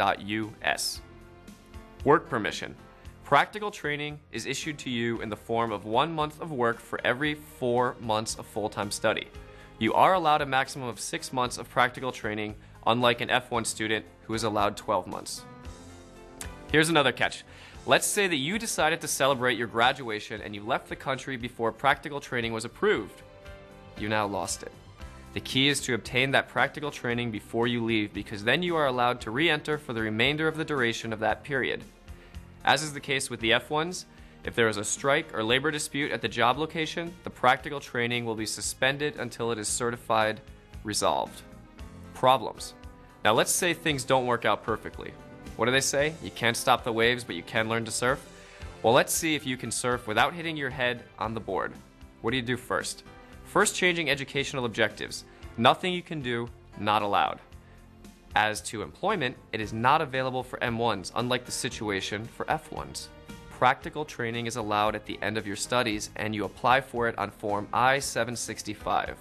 .us. Work permission. Practical training is issued to you in the form of 1 month of work for every 4 months of full-time study. You are allowed a maximum of 6 months of practical training, unlike an F1 student who is allowed 12 months. Here's another catch. Let's say that you decided to celebrate your graduation and you left the country before practical training was approved. You now lost it. The key is to obtain that practical training before you leave, because then you are allowed to re-enter for the remainder of the duration of that period. As is the case with the F1s, if there is a strike or labor dispute at the job location, the practical training will be suspended until it is certified resolved. Problems. Now let's say things don't work out perfectly. What do they say? You can't stop the waves, but you can learn to surf? Well, let's see if you can surf without hitting your head on the board. What do you do first? First, changing educational objectives. Nothing you can do, not allowed. As to employment, it is not available for M1s, unlike the situation for F1s. Practical training is allowed at the end of your studies, and you apply for it on Form I-765.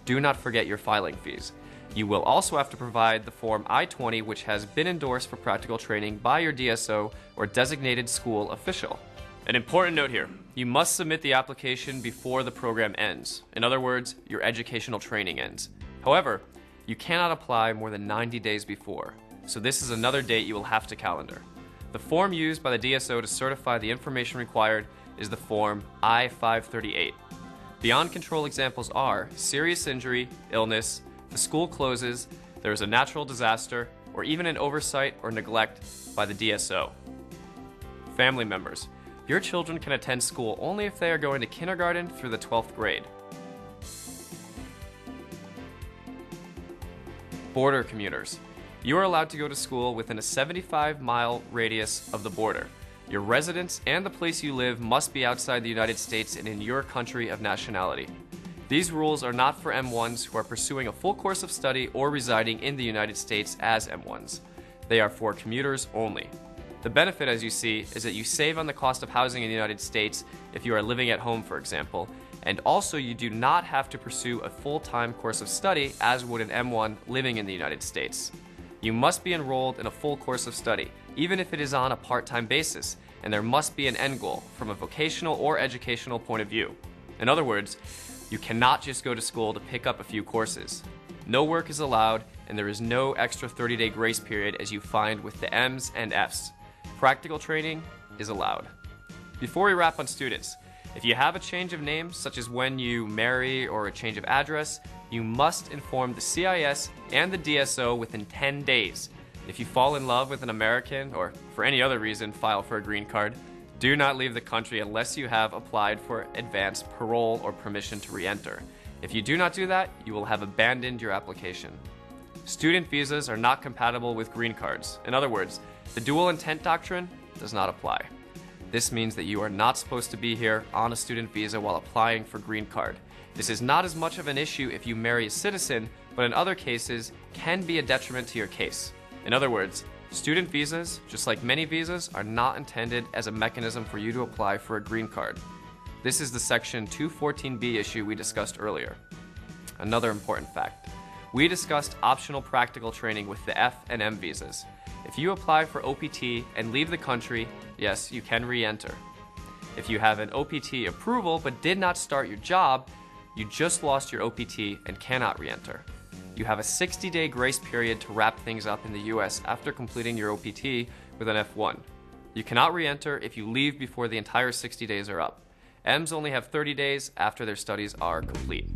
Do not forget your filing fees. You will also have to provide the Form I-20, which has been endorsed for practical training by your DSO or designated school official. An important note here, you must submit the application before the program ends. In other words, your educational training ends. However, you cannot apply more than 90 days before, so this is another date you will have to calendar. The form used by the DSO to certify the information required is the Form I-538. Beyond control examples are serious injury, illness, the school closes, there is a natural disaster, or even an oversight or neglect by the DSO. Family members. Your children can attend school only if they are going to kindergarten through the 12th grade. Border commuters. You are allowed to go to school within a 75-mile radius of the border. Your residence and the place you live must be outside the United States and in your country of nationality. These rules are not for M1s who are pursuing a full course of study or residing in the United States as M1s. They are for commuters only. The benefit, as you see, is that you save on the cost of housing in the United States if you are living at home, for example, and also you do not have to pursue a full-time course of study as would an M1 living in the United States. You must be enrolled in a full course of study, even if it is on a part-time basis, and there must be an end goal from a vocational or educational point of view. In other words, you cannot just go to school to pick up a few courses. No work is allowed, and there is no extra 30-day grace period as you find with the M's and F's. Practical training is allowed. Before we wrap on students, if you have a change of name, such as when you marry or a change of address, you must inform the CIS and the DSO within 10 days. If you fall in love with an American or for any other reason file for a green card, do not leave the country unless you have applied for advance parole or permission to re-enter. If you do not do that, you will have abandoned your application. Student visas are not compatible with green cards. In other words, the dual intent doctrine does not apply. This means that you are not supposed to be here on a student visa while applying for green card. This is not as much of an issue if you marry a citizen, but in other cases can be a detriment to your case. In other words, student visas, just like many visas, are not intended as a mechanism for you to apply for a green card. This is the Section 214B issue we discussed earlier. Another important fact. We discussed optional practical training with the F and M visas. If you apply for OPT and leave the country, yes, you can re-enter. If you have an OPT approval but did not start your job, you just lost your OPT and cannot re-enter. You have a 60-day grace period to wrap things up in the US after completing your OPT with an F1. You cannot re-enter if you leave before the entire 60 days are up. M's only have 30 days after their studies are complete.